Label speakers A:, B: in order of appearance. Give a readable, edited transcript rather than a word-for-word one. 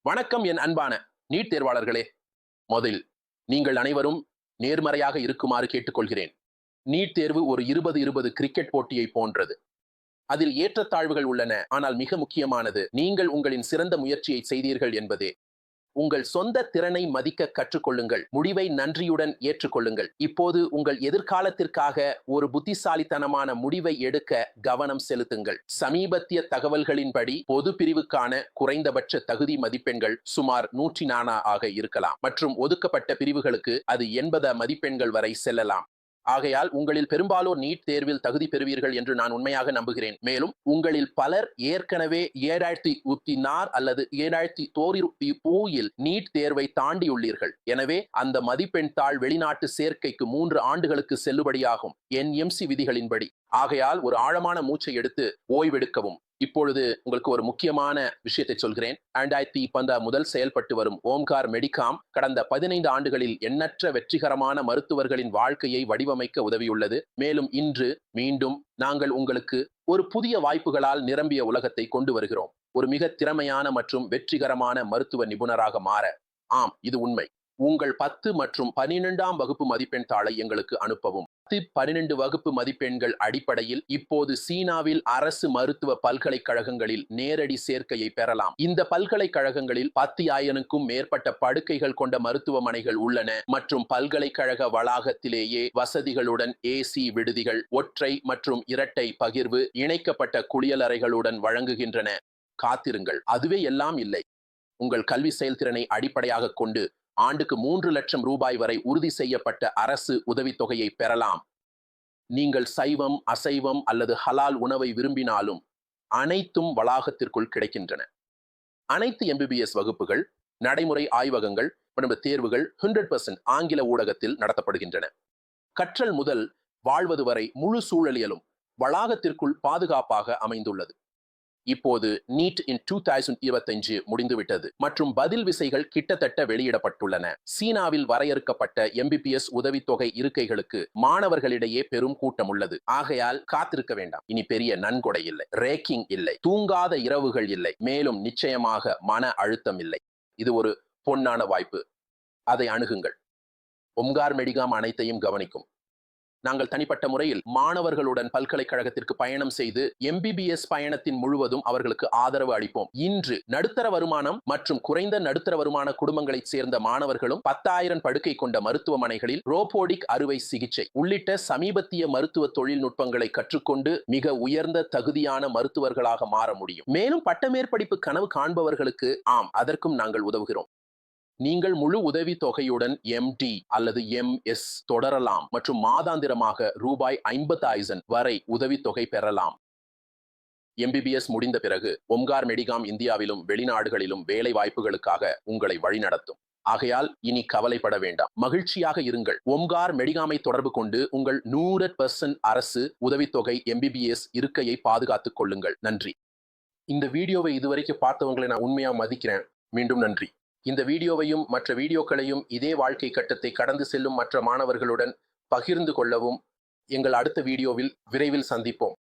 A: வணக்கம் என் அன்பான நீட் தேர்வாளர்களே. முதலில் நீங்கள் அனைவரும் நேர்மறையாக இருக்குமாறு கேட்டுக்கொள்கிறேன். நீட் தேர்வு ஒரு 20-20 கிரிக்கெட் போட்டியை போன்றது. அதில் ஏற்றத்தாழ்வுகள் உள்ளன. ஆனால் மிக முக்கியமானது, நீங்கள் உங்களின் சிறந்த முயற்சியை செய்தீர்கள் என்பதே. உங்கள் சொந்த திறனை மதிக்க கற்றுக்கொள்ளுங்கள். முடிவை நன்றியுடன் ஏற்றுக்கொள்ளுங்கள். இப்போது உங்கள் எதிர்காலத்திற்காக ஒரு புத்திசாலித்தனமான முடிவை எடுக்க கவனம் செலுத்துங்கள். சமீபத்திய தகவல்களின்படி பொது பிரிவுக்கான குறைந்தபட்ச தகுதி மதிப்பெண்கள் சுமார் 104 ஆக இருக்கலாம் மற்றும் ஒதுக்கப்பட்ட பிரிவுகளுக்கு அது 80 மதிப்பெண்கள் வரை செல்லலாம். ஆகையால் உங்களில் பெரும்பாலோர் நீட் தேர்வில் தகுதி பெறுவீர்கள் என்று நான் உண்மையாக நம்புகிறேன். மேலும் உங்களில் பலர் ஏற்கனவே 7016 அல்லது 7092 நீட் தேர்வை தாண்டியுள்ளீர்கள். எனவே அந்த மதிப்பெண் தாள் வெளிநாட்டு சேர்க்கைக்கு 3 ஆண்டுகளுக்கு செல்லுபடியாகும் NMC விதிகளின்படி. ஆகையால் ஒரு ஆழமான மூச்சை எடுத்து ஓய்வெடுக்கவும். இப்பொழுது உங்களுக்கு ஒரு முக்கியமான விஷயத்தை சொல்கிறேன். 2010 முதல் செயல்பட்டு வரும் ஓம்கார் மெடிகாம் கடந்த 15 ஆண்டுகளில் எண்ணற்ற வெற்றிகரமான மருத்துவர்களின் வாழ்க்கையை வடிவமைக்க உதவியுள்ளது. மேலும் இன்று மீண்டும் நாங்கள் உங்களுக்கு ஒரு புதிய வாய்ப்புகளால் நிரம்பிய உலகத்தை கொண்டு வருகிறோம். ஒரு மிக திறமையான மற்றும் வெற்றிகரமான மருத்துவ நிபுணராக மாற. ஆம், இது உண்மை. உங்கள் 10 மற்றும் 12ஆம் வகுப்பு மதிப்பெண் தாளை எங்களுக்கு அனுப்பவும். 12 வகுப்பு மதிப்பெண்கள் அடிப்படையில் இப்போது சீனாவில் அரசு மருத்துவ பல்கலைக்கழகங்களில் நேரடி சேர்க்கையை பெறலாம். இந்த பல்கலைக்கழகங்களில் 10,000க்கும் மேற்பட்ட படுக்கைகள் கொண்ட மருத்துவமனைகள் உள்ளன மற்றும் பல்கலைக்கழக வளாகத்திலேயே வசதிகளுடன் AC விடுதிகள், ஒற்றை மற்றும் இரட்டை பகிர்வு இணைக்கப்பட்ட குளியலறைகளுடன் வழங்குகின்றன. காத்திருங்கள், அதுவே எல்லாம் இல்லை. உங்கள் கல்வி செயல்திறனை அடிப்படையாக கொண்டு ஆண்டுக்கு 3 லட்சம் ரூபாய் வரை உறுதி செய்யப்பட்ட அரசு உதவித்தொகையை பெறலாம். நீங்கள் சைவம், அசைவம் அல்லது ஹலால் உணவை விரும்பினாலும் அனைத்தும் வளாகத்திற்குள் கிடைக்கின்றன. அனைத்து MBBS வகுப்புகள், நடைமுறை ஆய்வகங்கள் மற்றும் தேர்வுகள் 100% ஆங்கில ஊடகத்தில் நடத்தப்படுகின்றன. கற்றல் முதல் வாழ்வது வரை முழு சூழலியலும் வளாகத்திற்குள் பாதுகாப்பாக அமைந்துள்ளது. இப்போது நீட் இன் 2025 முடிந்துவிட்டது மற்றும் பதில் விசைகள் கிட்டத்தட்ட வெளியிடப்பட்டுள்ளன. சீனாவில் வரையறுக்கப்பட்ட MBBS உதவித்தொகை இருக்கைகளுக்கு மாணவர்களிடையே பெரும் கூட்டம் உள்ளது. ஆகையால் காத்திருக்க வேண்டாம். இனி பெரிய நன்கொடை இல்லை, ரேக்கிங் இல்லை, தூங்காத இரவுகள் இல்லை, மேலும் நிச்சயமாக மன அழுத்தம் இல்லை. இது ஒரு பொன்னான வாய்ப்பு. அதை அணுகுங்கள். ஓம்கார் மெடிகாம் அனைத்தையும் கவனிக்கும். நாங்கள் தனிப்பட்ட முறையில் மாணவர்களுடன் பல்கலைக்கழகத்திற்கு பயணம் செய்து MBBS பயணத்தின் முழுவதும் அவர்களுக்கு ஆதரவு அளிப்போம். இன்று நடுத்தர வருமானம் மற்றும் குறைந்த நடுத்தர வருமான குடும்பங்களைச் சேர்ந்த மாணவர்களும் 10,000 படுக்கை கொண்ட மருத்துவமனைகளில் ரோபோடிக் அறுவை சிகிச்சை உள்ளிட்ட சமீபத்திய மருத்துவ தொழில்நுட்பங்களை கற்றுக்கொண்டு மிக உயர்ந்த தகுதியான மருத்துவர்களாக மாற முடியும். மேலும் பட்டமேற்படிப்பு கனவு காண்பவர்களுக்கு ஆம், அதற்கும் நாங்கள் உதவுகிறோம். நீங்கள் முழு உதவி தொகையுடன் MD அல்லது MS தொடரலாம் மற்றும் மாதாந்திரமாக ரூபாய் 50,000 வரை உதவித்தொகை பெறலாம். MBBS முடிந்த பிறகு ஓம்கார் மெடிகாம் இந்தியாவிலும் வெளிநாடுகளிலும் வேலை வாய்ப்புகளுக்காக உங்களை வழிநடத்தும். ஆகையால் இனி கவலைப்பட வேண்டாம், மகிழ்ச்சியாக இருங்கள். ஓம்கார் மெடிகாமை தொடர்பு கொண்டு உங்கள் 100% அரசு உதவித்தொகை MBBS இருக்கையை பாதுகாத்துக் கொள்ளுங்கள். நன்றி. இந்த வீடியோவை இதுவரைக்கும் பார்த்தவங்களை நான் உண்மையா மதிக்கிறேன். மீண்டும் நன்றி. இந்த வீடியோவையும் மற்ற வீடியோக்களையும் இதே வாழ்க்கை கட்டத்தை கடந்து செல்லும் மற்ற மாணவர்களுடன் பகிர்ந்து கொள்ளவும். எங்கள் அடுத்த வீடியோவில் விரைவில் சந்திப்போம்.